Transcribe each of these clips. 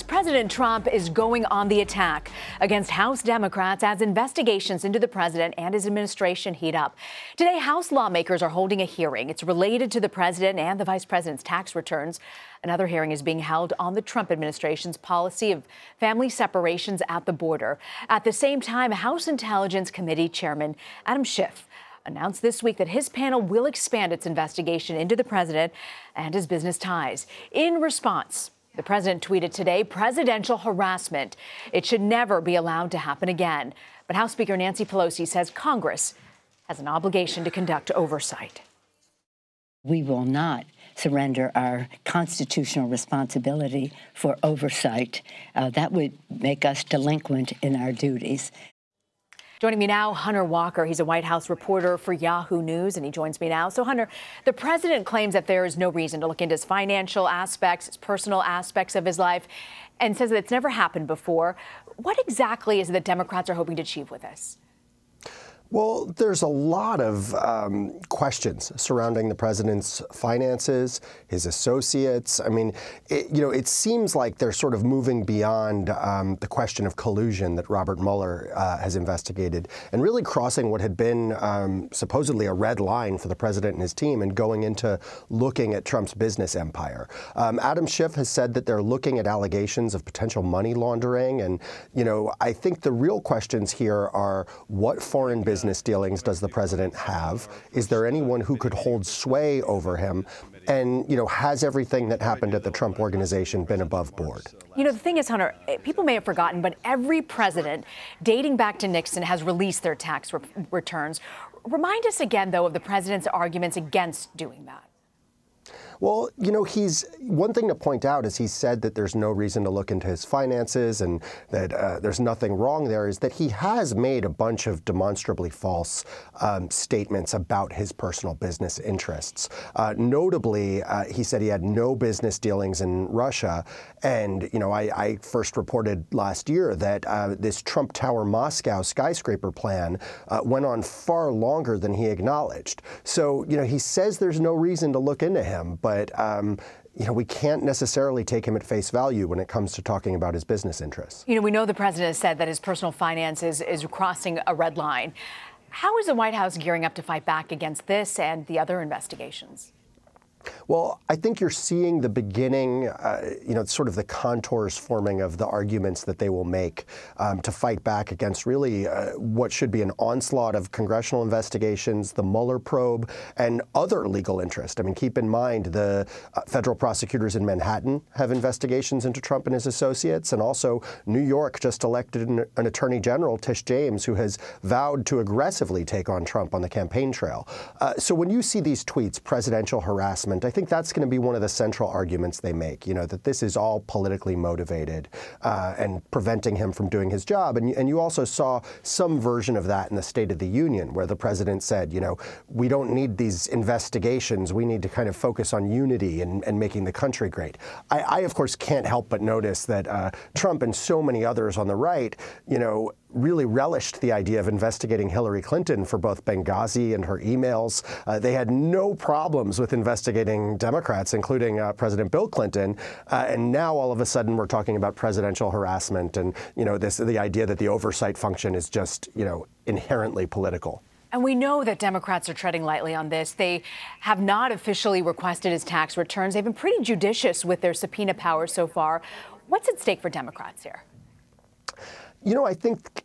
President Trump is going on the attack against House Democrats as investigations into the president and his administration heat up. Today, House lawmakers are holding a hearing. It's related to the president and the vice president's tax returns. Another hearing is being held on the Trump administration's policy of family separations at the border. At the same time, House Intelligence Committee Chairman Adam Schiff announced this week that his panel will expand its investigation into the president and his business ties. In response, the president tweeted today, presidential harassment. It should never be allowed to happen again. But House Speaker Nancy Pelosi says Congress has an obligation to conduct oversight. We will not surrender our constitutional responsibility for oversight. That would make us delinquent in our duties. Joining me now, Hunter Walker. He's a White House reporter for Yahoo News, and he joins me now. So, Hunter, the president claims that there is no reason to look into his financial aspects, his personal aspects of his life, and says that it's never happened before. What exactly is it that Democrats are hoping to achieve with this? Well, there's a lot of questions surrounding the president's finances, his associates. I mean, it seems like they're sort of moving beyond the question of collusion that Robert Mueller has investigated and really crossing what had been supposedly a red line for the president and his team and going into looking at Trump's business empire. Adam Schiff has said that they're looking at allegations of potential money laundering. And, I think the real questions here are what foreign business dealings does the president have? Is there anyone who could hold sway over him? And, has everything that happened at the Trump organization been above board? The thing is, Hunter, people may have forgotten, but every president dating back to Nixon has released their tax returns. Remind us again, though, of the president's arguments against doing that. Well, one thing to point out is he said that there's no reason to look into his finances and that there's nothing wrong there, is that he has made a bunch of demonstrably false statements about his personal business interests. Notably, he said he had no business dealings in Russia. And, I first reported last year that this Trump Tower Moscow skyscraper plan went on far longer than he acknowledged. So, he says there's no reason to look into him. But, we can't necessarily take him at face value when it comes to talking about his business interests. We know the president has said that his personal finances is crossing a red line. How is the White House gearing up to fight back against this and the other investigations? Well, I think you're seeing the beginning, sort of the contours forming of the arguments that they will make to fight back against really what should be an onslaught of congressional investigations, the Mueller probe, and other legal interest. I mean, keep in mind the federal prosecutors in Manhattan have investigations into Trump and his associates, and also New York just elected an attorney general, Tish James, who has vowed to aggressively take on Trump on the campaign trail. So when you see these tweets, presidential harassment, I think that's going to be one of the central arguments they make, that this is all politically motivated and preventing him from doing his job. And you also saw some version of that in the State of the Union, where the president said, we don't need these investigations. We need to kind of focus on unity and making the country great. I, of course, can't help but notice that Trump and so many others on the right, really relished the idea of investigating Hillary Clinton for both Benghazi and her emails. They had no problems with investigating Democrats, including President Bill Clinton. And now all of a sudden we're talking about presidential harassment and, the idea that the oversight function is just, inherently political. And we know that Democrats are treading lightly on this. They have not officially requested his tax returns. They've been pretty judicious with their subpoena powers so far. What's at stake for Democrats here? I think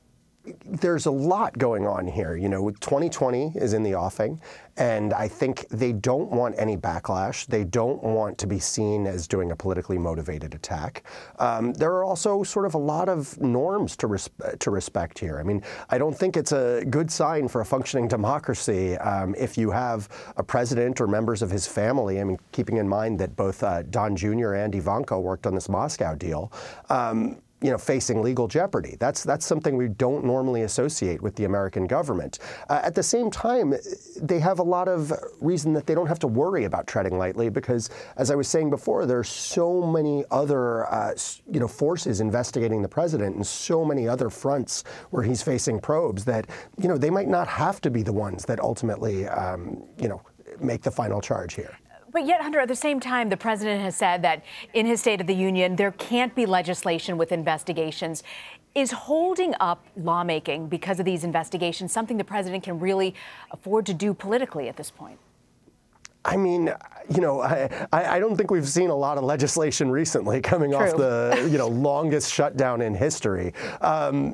there's a lot going on here. 2020 is in the offing, and I think they don't want any backlash. They don't want to be seen as doing a politically motivated attack. There are also sort of a lot of norms to respect here. I mean, I don't think it's a good sign for a functioning democracy if you have a president or members of his family, I mean, keeping in mind that both Don Jr. and Ivanka worked on this Moscow deal, facing legal jeopardy. That's something we don't normally associate with the American government. At the same time, they have a lot of reason that they don't have to worry about treading lightly because, as I was saying before, there are so many other forces investigating the president and so many other fronts where he's facing probes that they might not have to be the ones that ultimately make the final charge here. But yet, Hunter, at the same time, the president has said that in his State of the Union, there can't be legislation with investigations. Is holding up lawmaking because of these investigations something the president can really afford to do politically at this point? I mean, you know, I don't think we've seen a lot of legislation recently coming off the, longest shutdown in history.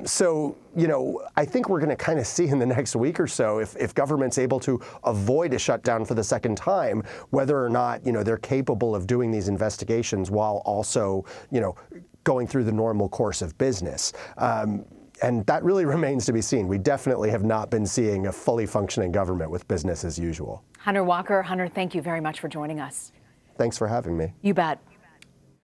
So, you know, I think we're going to kind of see in the next week or so if government's able to avoid a shutdown for the second time, whether or not, they're capable of doing these investigations while also, going through the normal course of business. And that really remains to be seen. We definitely have not been seeing a fully functioning government with business as usual. Hunter Walker, Hunter, thank you very much for joining us. Thanks for having me. You bet.